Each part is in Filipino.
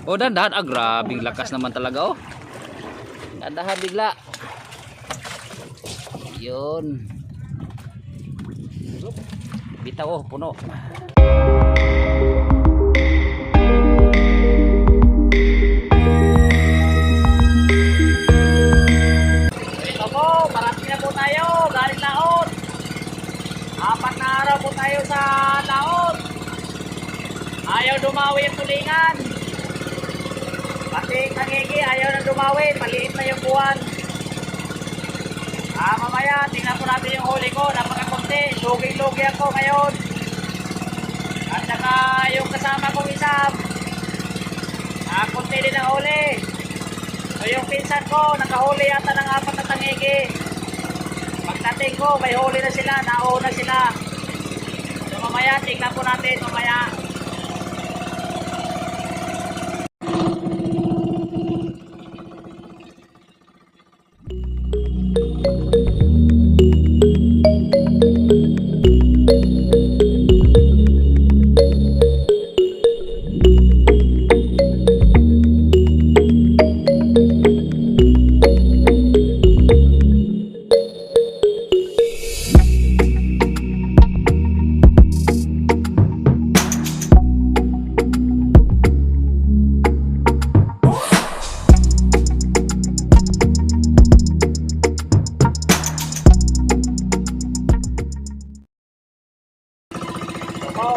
Oh, dandahan. Ah, grabing lakas naman talaga, oh. Dandahan bigla. Yun. Bitaw, oh, puno. Ito po, parating na po tayo. Galing Laot. 4 na araw po tayo sa Laot. Ayaw dumawi yung tulingan. Pati tangigi, ayaw na dumawi. Maliit na yung buwan. Mamaya, tingnan po natin yung huli ko. Napakakunti. Lugi-lugi ako ngayon. At saka yung kasama kong isa, kunti din ang huli. So yung pinsan ko, nakahuli yata ng 4 na tangigi. Pagdating ko, may huli na sila. Nauna sila. So mamaya, tingnan po natin. Mamaya.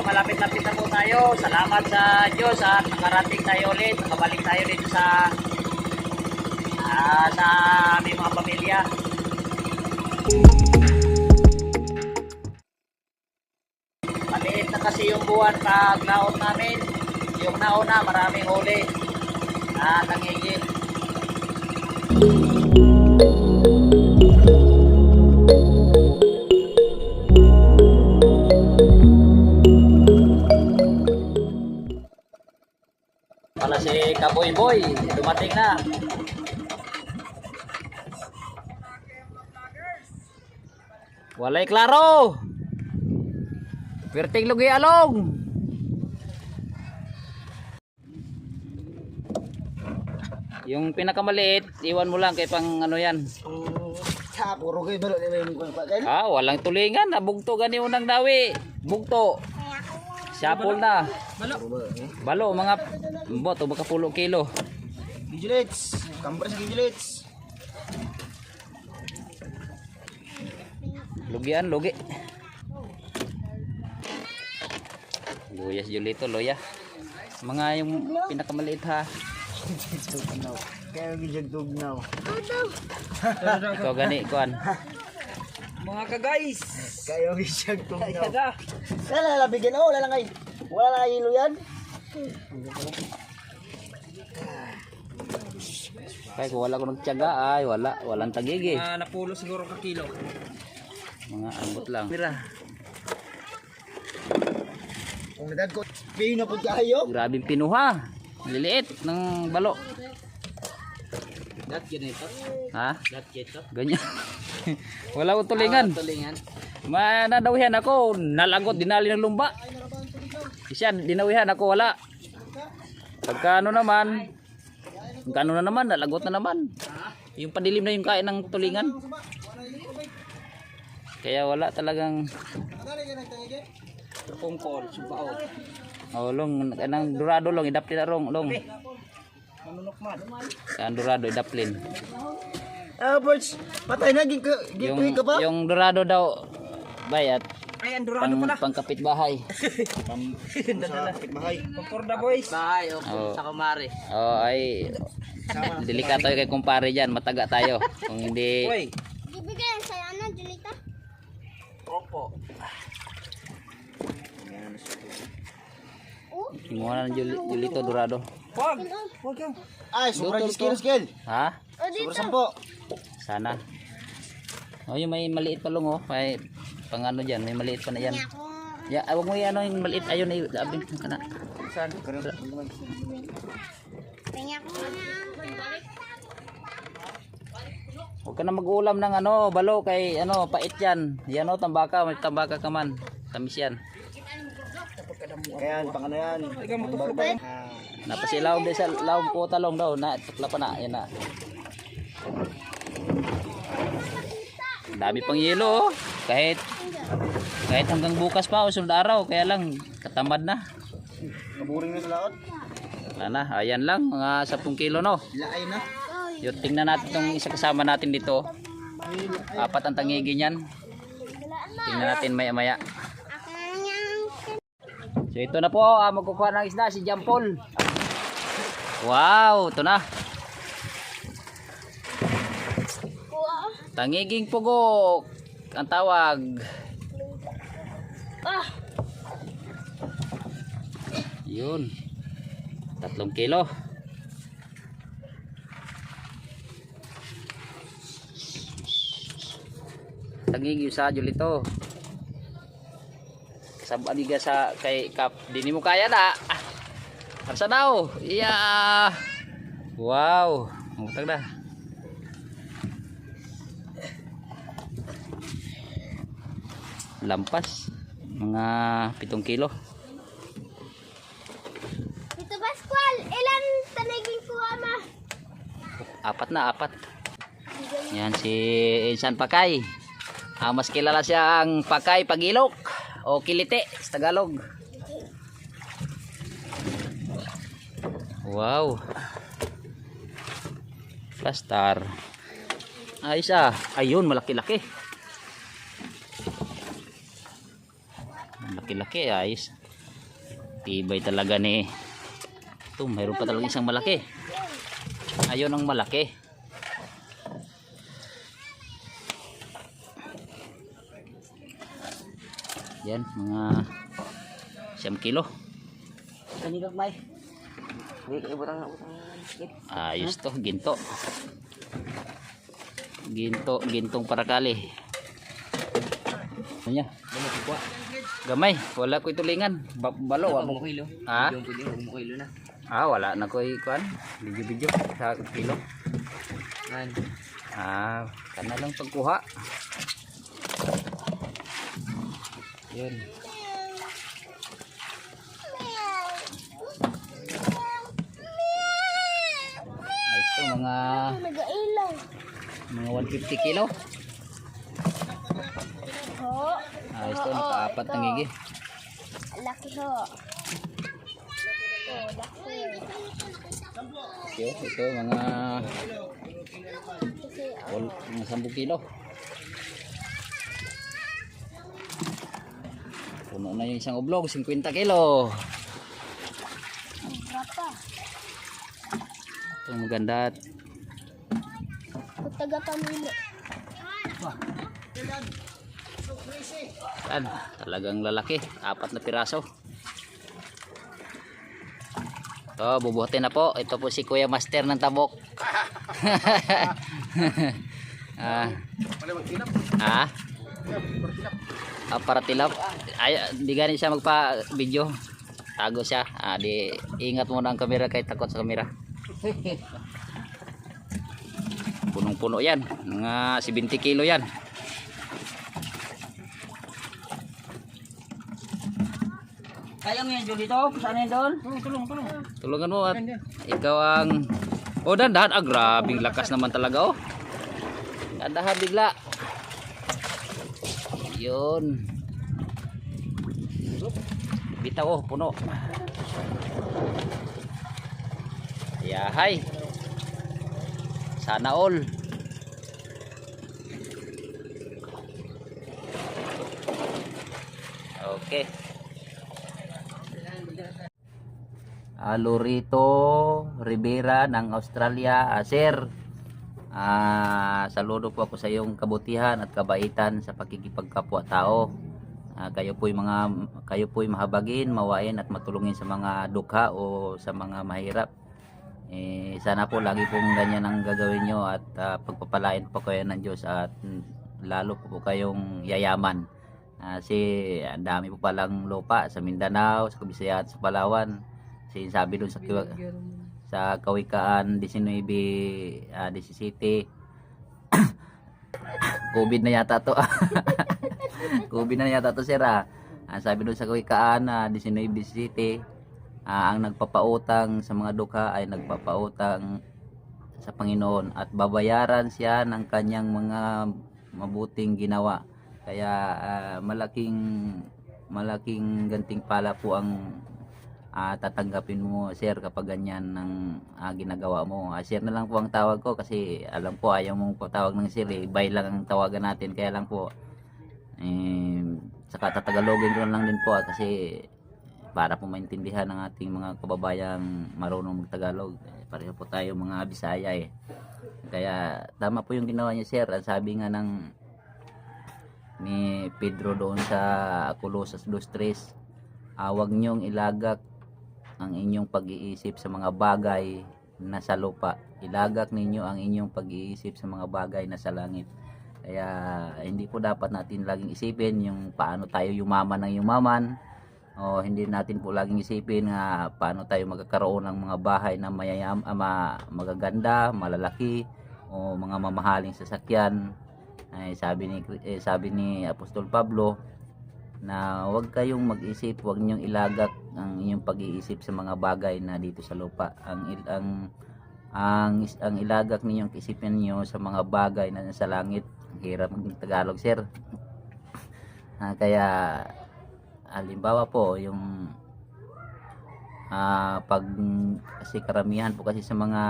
Malapit-lapit na po tayo. Salamat sa Diyos at nakarating tayo ulit. Nakabalik tayo dito sa aming mga pamilya. Maliit na kasi yung buwan pag naot namin. Yung nauna maraming huli na tangigin. Pala si Kaboy Boy, dumating na. Walay klaro. Perting lugi along. Yung pinakamaliit, iwan mo lang kay pang ano yan. Puro kayo balo Walang tulingan, nabugto gani unang dawi. Bugto. Sapol na. Balo mga boto baka 10 kilo. Gigilets, kampres gigilets. Lugian, lugi. Luyas Julito, loya. Mga yung pinakamaliit ha. Kaya gigjagtog now. Ikaw gani kuan. Mga ka-guys, Kaya gigjagtog now. kada. Wala bigyan wala lang ay. Wala lang ay ilo yan. Kaya kung wala ko nagtiyaga ay walang tagigi. Napulo siguro ka kilo. Mga ambot lang. Mira. Kung nadagkot, piyo na po kayo. Grabing pinuha. Maliliit ng balo. Dat ganito. Ha? Dat ganito. Ganyan. Wala ko tulingan. Tulingan. Manadawihan ako, nalagot, dinali ng lumba. Siya, dinawihan ako, wala. Pagkano naman, nalagot na naman. Yung padilim na yung kain ng tulingan. Kaya wala talagang Pungkol, sumbao. long, kanang durado long, idaplin na long. Manunok man. Kanang durado, idaplin. Birds, patay na gituhin ka ba? Yung durado daw, bayat, Ay, andurado pala. pangkapit bahay. Bahay. Pagkorda boys. Bahay, Oo. sa kumari. Ay, delikato kay kumpare dyan, mataga tayo. Kung hindi, Uy, Bibigyan sa ano, Julita? opo. himuha na ng Julito, durado. Wag. Wag yan. Ay, sobra skill. Ha? O dito. Sobra 10. Sana. Oh, yung may maliit pa long, oh. May pang ano dyan, may maliit pa na yan. Ako. Ya, wag mo yan, yung maliit. Ayun, ay, labing ka na. Saan? Tingnan ko na. Huwag ka na mag-ulam ng ano, balo, kay ano, pait yan. Yan o, tambaka, may tambaka ka man. Tamis yan. Kaya pang ano yan. Ikaw mo to. Napasilaw din sa laom po talong daw na tukla pa na yan na. Dami pang yelo oh. Kahit hanggang bukas pa o sunod araw kaya lang katamad na. Kaburing na sa laot. Wala na, ayan lang mga 10 kilo no. Laay na. Yung tingnan natin itong isa kasama natin dito. 4 ang tangigi niyan. Tingnan natin maya maya. So ito na po, magkukuha ng isda si John Paul. Wow, ito na. Tangiging pugok ang tawag. Yun. 3 kilo. Tangiging sa jul ito. Sabad diga sa kay kap dini mo kaya na. Arsa daw. Iya. Wow, mutag na. Lampas mga 7 kilo. Tito Pascual, ilan taniging kuha ma? 4. Yan si Insan Pakay. Mas kilala siya ang Pakay Pagilok o Kilite sa Tagalog. Wow. Plastar. Ayos ah. Ayun, malaki-laki. Malaki-laki, ayos. Tibay talaga ni. Ito, mayroon pa talaga isang malaki. Ayun ang malaki. Yan, mga 1 kilo. Kanina may. Ayos to, ginto. Gintong parakali. Ano niya? Gamay, wala ko itulingan. Balo, Huwag mo kilo. Ha? Yung pwede, huwag mo kilo na. Wala na ko ikuan. Video sa kilo. Nan. Kana lang pagkuha. Yun. Ayos to, Nag-ailaw. mga 150 kilo. Ho. Ayos to, naka-4 na ngigi. Laki ho. Oh, laki. Ito, mga 10 kilo. Puno na yung isang oblog, 50 kilo. Berapa? Ito maganda. Taga pamilya. Yan, talagang lalaki. 4 na piraso. Ito, bubuhatin na po. Ito po si Kuya Master ng tabok. Para tilap. Ay, di ganin siya magpa-video. Tago siya. Di ingat muna ang kamera kahit takot sa kamera. Punong-puno yan. Mga 70 kilo yan. Kaya mo yan, Julito? Saan yan doon? Tulong. Tulungan mo at ikaw ang... Oh, dandahan. Grabing lakas naman talaga, oh. Dandahan bigla. Yun. Bitaw, oh, puno. Yahay. Sana all. Okay. Lorito Rivera ng Australia. Sir, saludo po ako sa iyong kabutihan at kabaitan sa pakikipagkapwa-tao. Kayo po'y mahabagin, mawain at matulungin sa mga dukha o sa mga mahirap. Sana po lagi pong ganyan ang gagawin nyo at pagpapalain po kayo ng Diyos at lalo po kayong yayaman. Kasi ang dami po palang lupa sa Mindanao, sa Kabisaya at sa Palawan. Kasi sabi doon sa Kawikaan 19, 17 COVID na yata to. COVID na yata to, sir. Sabi doon sa Kawikaan 19, 17 ang nagpapautang sa mga dukha ay nagpapautang sa Panginoon at babayaran siya ng kanyang mga mabuting ginawa. Kaya malaking gantimpala po ang tatanggapin mo, sir, kapag ganyan ng ginagawa mo. Sir na lang po ang tawag ko kasi alam ko ayaw mong patawag ng sir, bye lang ang tawagan natin. Kaya lang po saka tatagalogin ko lang din po kasi para po maintindihan ng ating mga kababayang marunong magtagalog. Pareho po tayo mga Bisaya Kaya tama po yung ginawa niya, sir. Ang sabi nga ni Pedro doon sa Colosas 2:3, huwag niyong ilagak ang inyong pag-iisip sa mga bagay na sa lupa. Ilagak ninyo ang inyong pag-iisip sa mga bagay na sa langit. Kaya hindi po dapat natin laging isipin yung paano tayo yumaman ng yumaman, o hindi natin po laging isipin nga paano tayo magkakaroon ng mga bahay na magaganda, malalaki, o mga mamahaling sasakyan. Sabi ni Apostol Pablo na huwag kayong mag-isip, huwag ninyong ilagak ang inyong pag-iisip sa mga bagay na dito sa lupa. Ang ilagak ninyong isipin niyo sa mga bagay na nasa langit. Hirap ng Tagalog, sir. Kaya halimbawa po yung kasi karamihan po kasi sa mga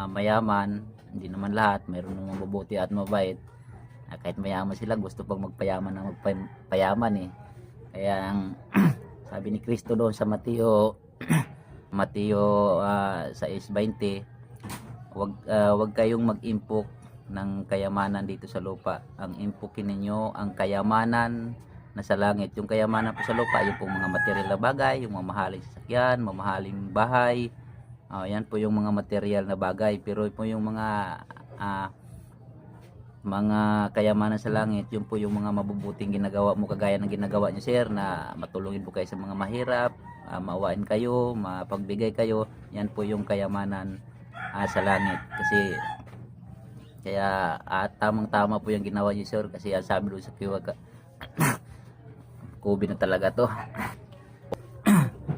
mayaman, hindi naman lahat, mayroon namang mabuti at mabait. Kahit mayaman sila, gusto pang magpayaman ng magpayaman Kaya ang sabi ni Kristo doon sa Mateo 6:20, wag kayong mag-impok ng kayamanan dito sa lupa. Ang impukin ninyo ang kayamanan na sa langit. Yung kayamanan po sa lupa, yung pong mga material na bagay, yung mamahaling sasakyan, mamahaling bahay, yan po yung mga material na bagay. Pero po yung mga kayamanan sa langit, yun po yung mga mabubuting ginagawa mo, kagaya ng ginagawa niyo, sir, na matulungin po kayo sa mga mahirap, maawain kayo, mapagbigay kayo. Yan po yung kayamanan sa langit. Kasi kaya tamang-tama po yung ginawa niyo, sir, kasi sabi doon sa Kubi na talaga to.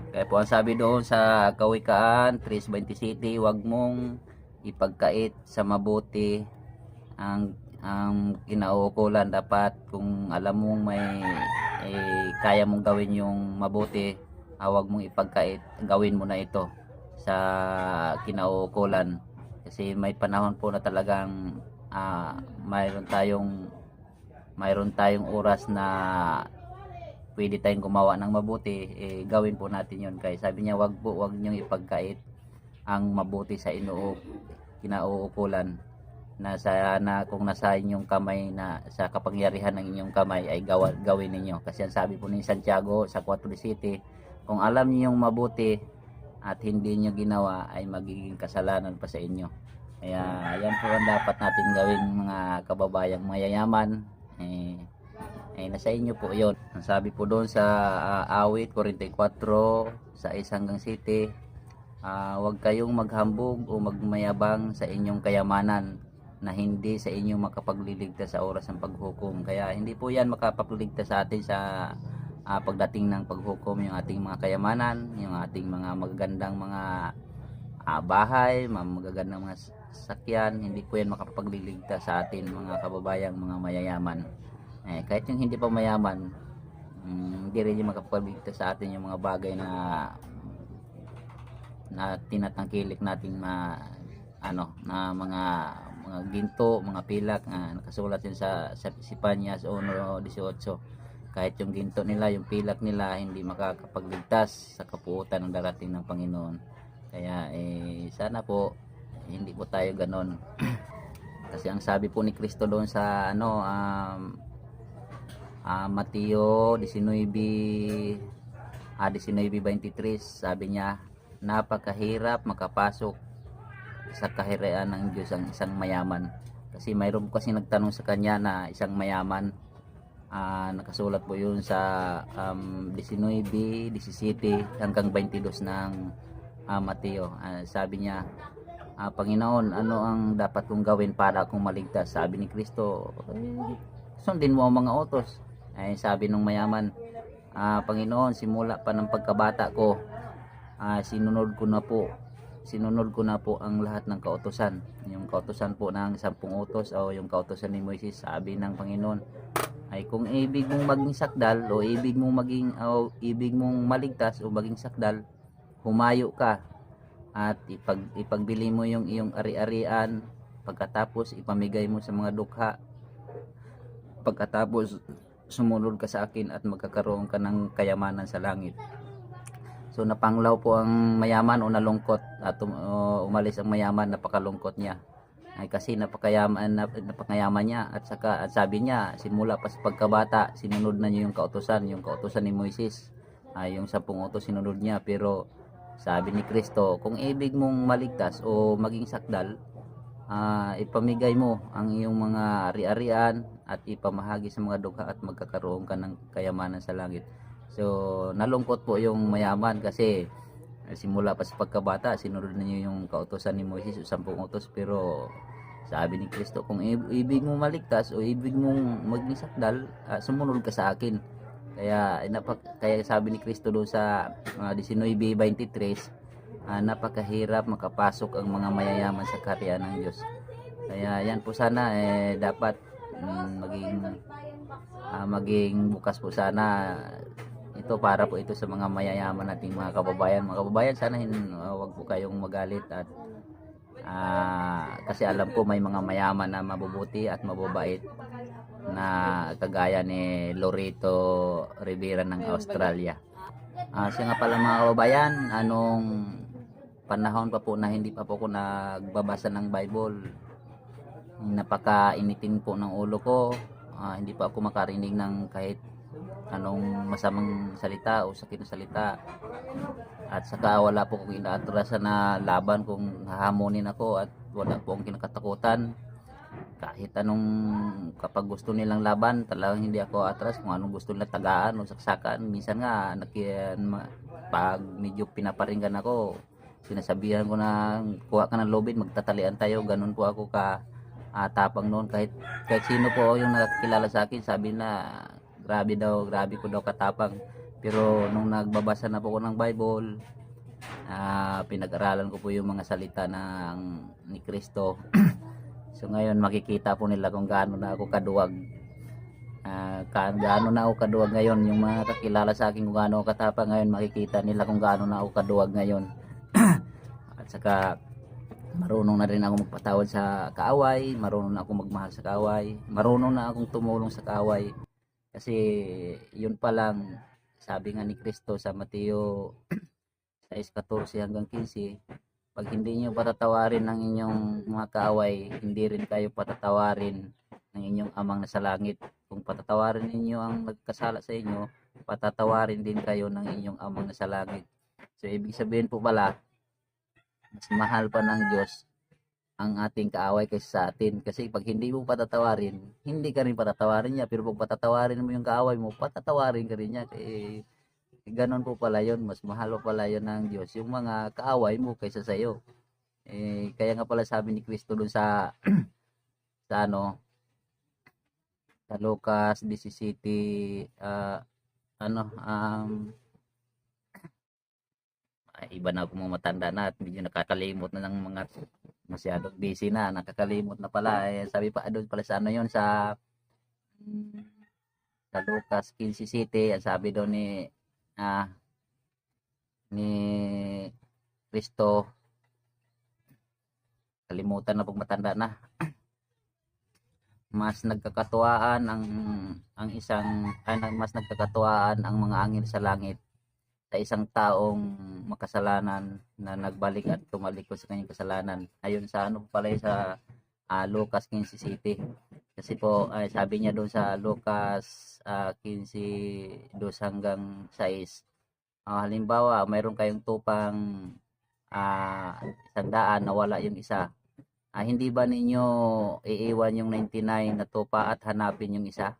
Kaya po ang sabi doon sa Kawikaan 3:27, huwag mong ipagkait sa mabuti ang kinauukulan. Dapat kung alam mong kaya mong gawin yung mabuti, huwag mong ipagkait, gawin mo na ito sa kinauukulan. Kasi may panahon po na talagang mayroon tayong oras na pwede tayong gumawa ng mabuti, gawin po natin yun. Kaya sabi niya, wag niyong ipagkait ang mabuti sa kinauukulan, na kung nasa inyong kamay, na sa kapangyarihan ng inyong kamay, ay gawin ninyo. Kasi ang sabi po ni Santiago sa 4:17, kung alam niyo yung mabuti at hindi niyo ginawa, ay magiging kasalanan pa sa inyo. Kaya yan po ang dapat natin gawin, mga kababayang mayayaman. Nasa inyo po yon. Ang sabi po doon sa Awit 44:6-7, huwag kayong maghambog o magmayabang sa inyong kayamanan na hindi sa inyong makapagliligtas sa oras ng paghukom. Kaya hindi po yan makapagliligtas sa atin sa pagdating ng paghukom, yung ating mga kayamanan, yung ating mga magagandang mga bahay, magagandang mga sasakyan. Hindi po yan makapagliligtas sa atin, mga kababayang mga mayayaman. Kahit yung hindi pa mayaman, hindi rin yung makapagligtas sa atin yung mga bagay na tinatangkilik nating na mga ginto, mga pilak na nakasulat yun sa Sipanyas 1:18. Kahit yung ginto nila, yung pilak nila, hindi makakapagligtas sa kapuutan ng darating ng Panginoon. Kaya sana po hindi po tayo ganon. Kasi ang sabi po ni Kristo doon sa Mateo 19:23, sabi niya, napakahirap makapasok sa kaharian ng Diyos ang isang mayaman. Kasi mayroon kasi nagtanong sa kanya na isang mayaman, nakasulat po yun sa 19:17-22 ng Mateo. Sabi niya, Panginoon, ano ang dapat kong gawin para akong maligtas? Sabi ni Kristo, sundin mo ang mga utos. Sabi nung mayaman, Panginoon, simula pa ng pagkabata ko sinunod ko na po ang lahat ng kautusan. Yung kautusan po ng 10 utos o yung kautusan ni Moises, sabi ng Panginoon ay kung ibig mong maging sakdal o ibig mong maligtas o maging sakdal, humayo ka at ipagbili mo yung iyong ari-arian, pagkatapos ipamigay mo sa mga dukha, pagkatapos sumunod ka sa akin at magkakaroon ka ng kayamanan sa langit. So napanglaw po ang mayaman o nalungkot at umalis ang mayaman, napakalungkot niya. Ay kasi napakayaman niya at sabi niya simula pa sa pagkabata sinunod na niya yung kautusan ni Moises. Yung 10 utos sinunod niya, pero sabi ni Kristo, kung ibig mong maligtas o maging sakdal, ipamigay mo ang iyong mga ari-arian at ipamahagi sa mga dukha at magkakaroon ka ng kayamanan sa langit. So nalungkot po yung mayaman kasi simula pa sa pagkabata sinunod na niyo yung kautusan ni Moises o 10 utos, pero sabi ni Kristo, kung ibig mong maligtas o ibig mong maging sakdal, sumunod ka sa akin. Kaya sabi ni Kristo doon sa 19:23, napakahirap makapasok ang mga mayayaman sa kaharian ng Diyos. Kaya yan po sana dapat maging bukas po sana ito para po ito sa mga mayayaman nating mga kababayan. Mga kababayan, sana wag po kayong magalit at kasi alam ko may mga mayaman na mabubuti at mababait na kagaya ni Lorito Rivera ng Australia. Siya nga pala mga kababayan, anong panahon pa po na hindi pa po ako nagbabasa ng Bible, napakainitin po ng ulo ko. Hindi pa ako makarinig ng kahit anong masamang salita o sakit na salita, at saka wala po akong inaatrasan na laban kung hahamonin ako, at wala po akong kinakatakutan kahit anong, kapag gusto nilang laban talagang hindi ako atras kung anong gusto nila, tagaan o saksakan. Minsan nga pag medyo pinaparinggan ako, sinasabihan ko na kuha ka ng lobid, magtatalian tayo. Ganun po ako tapang noon, kahit sino po yung nakakilala sa akin sabi na grabe ko daw katapang. Pero nung nagbabasa na po ako ng Bible, pinag-aralan ko po yung mga salita ni Kristo. So ngayon makikita po nila kung gaano na ako kaduwag. Gaano na ako kaduwag ngayon. Yung mga kakilala sa akin kung gaano ako katapang, ngayon makikita nila kung gaano na ako kaduwag ngayon. At saka marunong na rin ako magpatawad sa kaaway, marunong na akong magmahal sa kaaway, marunong na akong tumulong sa kaaway. Kasi yun pa lang, sabi nga ni Kristo sa Mateo 6:14 hanggang 15, pag hindi nyo patatawarin ang inyong mga kaaway, hindi rin kayo patatawarin ng inyong amang nasa langit. Kung patatawarin ninyo ang nagkasala sa inyo, patatawarin din kayo ng inyong amang nasa langit. So ibig sabihin po pala, mas mahal pa ng Diyos ang ating kaaway kaysa sa atin. Kasi pag hindi mo patatawarin, hindi ka rin patatawarin niya. Pero pag patatawarin mo yung kaaway mo, patatawarin ka rin niya. Ganon po pala yun. Mas mahal pa pala yun ng Diyos, yung mga kaaway mo kaysa sa iyo. Kaya nga pala sabi ni Kristo dun sa sa Lucas 17, iba na ako mga matanda na at medyo nakakalimot na ng mga masyadong busy na, nakakalimot na pala. Sabi pa doon pala sa yun, sa Lucas 15:7, sabi doon ni Kristo, kalimutan na pag matanda na, mas nagkakatuwaan mas nagkakatuwaan ang mga angel sa langit sa isang taong makasalanan na nagbalik at tumalikod sa kanyang kasalanan. Ayon sa pala sa Lucas 15:7. Kasi po sabi niya doon sa Lucas 15:2 hanggang 6. Halimbawa, mayroon kayong tupang 100, nawala yung isa. Hindi ba ninyo iiwan yung 99 na tupa at hanapin yung isa?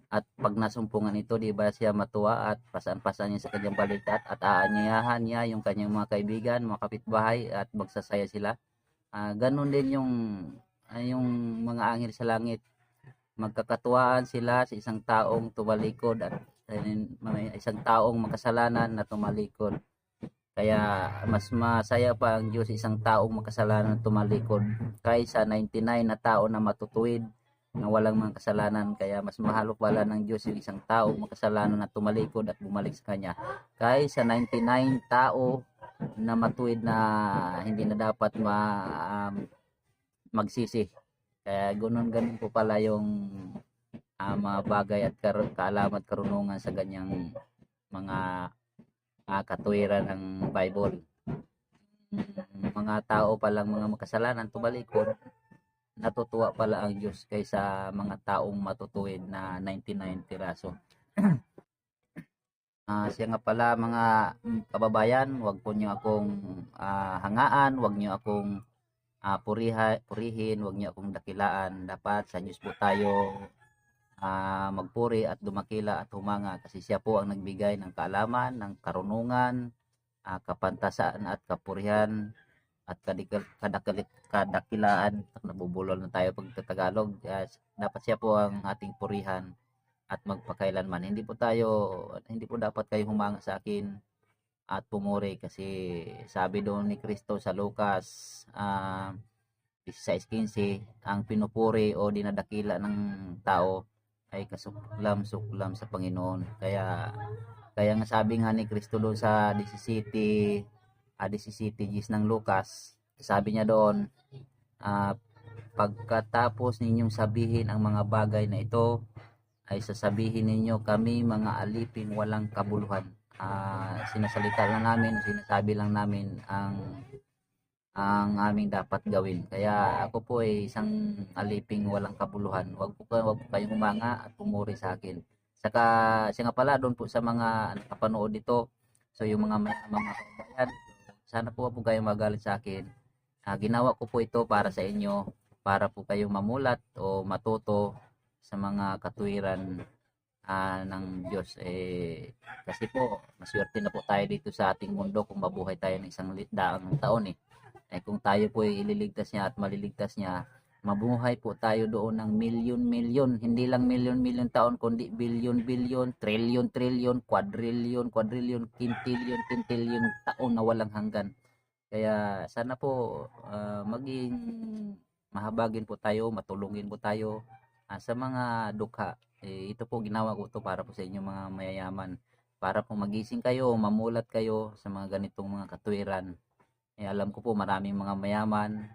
At pag nasumpungan ito, di ba siya matuwa at pasan-pasan niya sa kanyang balikat at aanyayahan niya yung kanyang mga kaibigan, mga kapitbahay at magsasaya sila. Ganon din yung mga angel sa langit. Magkakatuwaan sila sa isang taong tumalikod at isang taong makasalanan na tumalikod. Kaya mas masaya pa ang Diyos isang taong makasalanan tumalikod kaysa 99 na tao na matutuwid na walang mga kasalanan. Kaya mas mahal pala ng Diyos yung isang taong makasalanan na tumalikod at bumalik sa Kanya kaysa 99 tao na matuwid na hindi na dapat magsisi. Kaya ganun po pala yung mga bagay at kaalaman at karunungan sa ganyang mga katuwiran ng Bible. Mga tao palang mga makasalanan tumalikod, natutuwa pala ang Diyos kaysa mga taong matutuwid na 99 piraso. Siya nga pala mga kababayan, wag po niyo akong hangaan, wag niyo akong purihin, wag niyo akong dakilaan. Dapat sa Diyos po tayo magpuri at dumakila at humanga kasi siya po ang nagbigay ng kaalaman, ng karunungan, kapantasan at kapurihan at kadakilaan. Nabubulol na tayo pag Tagalog. Dapat siya po ang ating purihan at magpakailanman. Hindi po dapat kayo humanga sa akin at pumuri kasi sabi doon ni Kristo sa Lucas 16:15, ang pinupuri o dinadakila ng tao ay kasuklam-suklam sa Panginoon. Kaya nga sabi nga ni Kristo doon sa 17:10 ng Lucas, sabi niya doon, pagkatapos ninyong sabihin ang mga bagay na ito, ay sasabihin ninyo, kami mga aliping walang kabuluhan. Sinasalita lang namin, sinasabi lang namin ang aming dapat gawin. Kaya ako po ay isang aliping walang kabuluhan. Wag po kayong humanga at pumuri sa akin. Saka siya nga pala doon po sa mga nakapanood dito. So yung mga kababayan, sana po kayong magalit sa akin. Ginawa ko po ito para sa inyo, para po kayong mamulat o matuto sa mga katuwiran ng Diyos. Kasi po maswerte na po tayo dito sa ating mundo kung mabuhay tayo ng isang daang taon. Kung tayo po ay ililigtas niya at maliligtas niya, mabuhay po tayo doon ng milyon-milyon, hindi lang milyon-milyon taon kundi bilyon-bilyon, trilyon-trilyon, quadrilyon, quintilyon taon na walang hanggan. Kaya sana po maging mahabagin po tayo, matulungin po tayo sa mga dukha. Ito po ginawa ko to para po sa inyo mga mayayaman, para po magising kayo, mamulat kayo sa mga ganitong mga katuwiran. Alam ko po maraming mga mayaman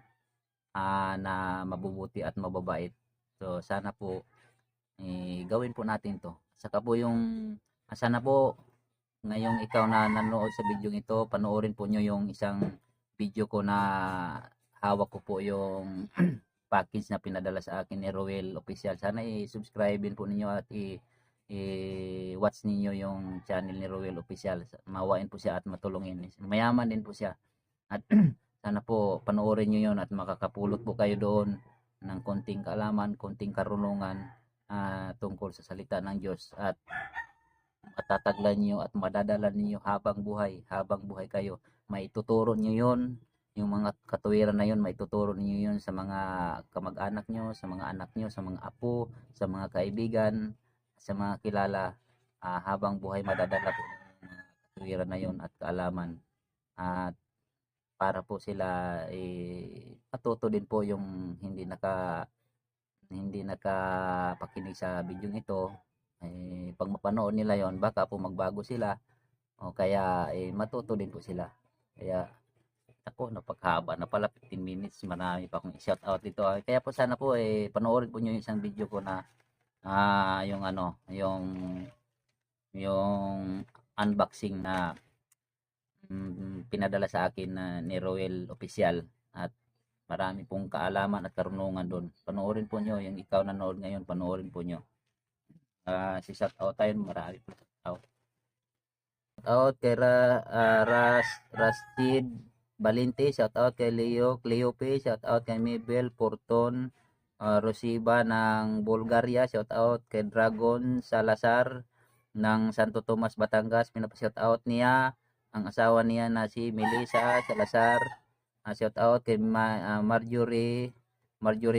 na mabubuti at mababait. So sana po gawin po natin to. Saka po sana po ngayong ikaw na nanood sa video ito, panoorin po nyo yung isang video ko na hawak ko po yung package na pinadala sa akin ni Roel Official. Sana i-subscribe din po ninyo at i-watch ninyo yung channel ni Roel Official. Mawain po siya at matulungin. Mayaman din po siya. At sana po panoorin nyo yun at makakapulot po kayo doon ng konting kaalaman, konting karunungan tungkol sa salita ng Diyos. At matataglan nyo at madadala ninyo habang buhay kayo. Maituturo nyo yun. Yung mga katuwiran na yun, maituturo niyo yun sa mga kamag-anak nyo, sa mga anak nyo, sa mga apo, sa mga kaibigan, sa mga kilala. Habang buhay madadala po yung mga katuwiran na yun at kaalaman. At para po sila matuto din po yung hindi nakapakinig sa video ito. Pag mapanood nila yon, baka po magbago sila o kaya matuto din po sila. Kaya ako, napaghaba na pala, 15 minutes, marami pa akong i-shout out dito. Kaya po sana po panoorin po niyo yung isang video ko na yung unboxing na pinadala sa akin ni Roel Official, at marami pong kaalaman at karunungan doon. Panoorin po niyo, yung ikaw nanood ngayon, panoorin po niyo. Si shout out tayo, marami po shout out kay Rastid Balinte, shout out kay Leo Cleope, shout out kay Mabel Porton Rosiba ng Bulgaria, shout out kay Dragon Salazar ng Santo Tomas, Batangas. Pinapa-shout out niya ang asawa niya na si Melissa Salazar. Shout out kay Marjorie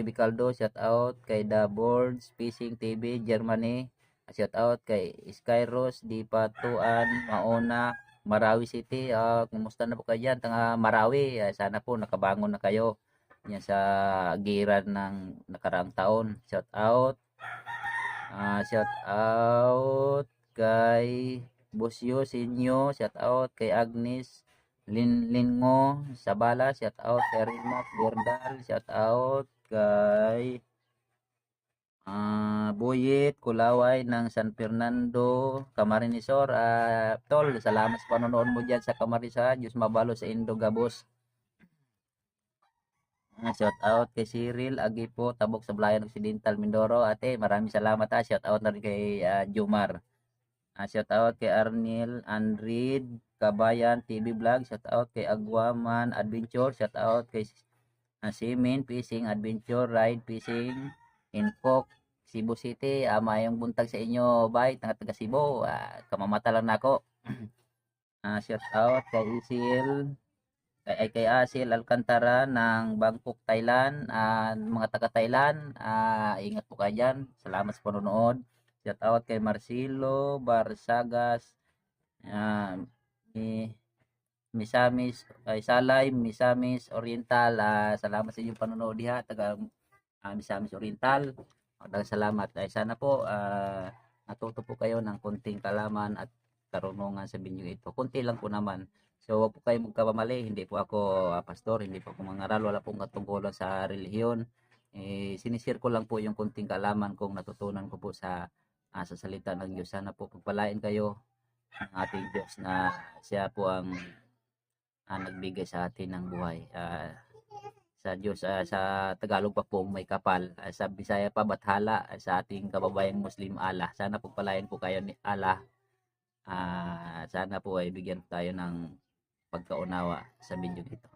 Bicaldo, shout out kay The Birds Fishing TV Germany. Shout out kay Skyros Di Patuan Maona Marawi City. Kumusta na po kayo dyan? Tanga Marawi, sana po nakabangon na kayo yan sa giran ng nakaraang taon. Shout out kay Busyo Sinyo, shout out kay Agnes Linlingo Sabala, shout out kay Rimac Bordal, shout out kay Buyit Kulaway ng San Fernando, Camarinesor. Tol, salamat sa panonood mo dyan sa Camarisa. Diyos mabalo sa Indo Gabos. Shout out kay Cyril Agipo, Tabok sa Blayan Occidental, Mindoro. Ate, maraming salamat ha. Shout out na rin kay Jomar. Shout out kay Arnil Andrid Kabayan TV Vlog. Shout out kay Agwaman Adventure. Shout out kay Simin Fishing Adventure Ride Fishing Infok Cebu City. Mayong buntag sa inyo, bye, taga Cebu. Kamamata lang nako. Shout out kay Isil kay Asil Alcantara ng Bangkok, Thailand. Mga taga Thailand, ingat po kayo dyan. Salamat sa panonood. Shout out kay Marcelo Barsagas, Misamis Salay, Misamis Oriental. Salamat sa inyong panonood diha, taga Misamis Oriental. Daghang salamat. Sana po natuto po kayo ng konting kalaman at karunungan sa video ito. Konti lang po naman. So, wag po kayo magkamali. Hindi po ako pastor, hindi po ako mangaral, wala pong katungkulan sa relihiyon. Sinishare ko lang po yung konting kalaman kong natutunan ko po sa salita ng Diyos. Sana po pagpalain kayo ng ating Diyos na siya po ang nagbigay sa atin ng buhay. Sa Diyos, sa Tagalog pa po may kapal, sa Bisaya pa bathala, sa ating kababayang Muslim Allah. Sana pagpalain po kayo ni Allah. Sana po ay bigyan tayo ng pagkaunawa sa video ito.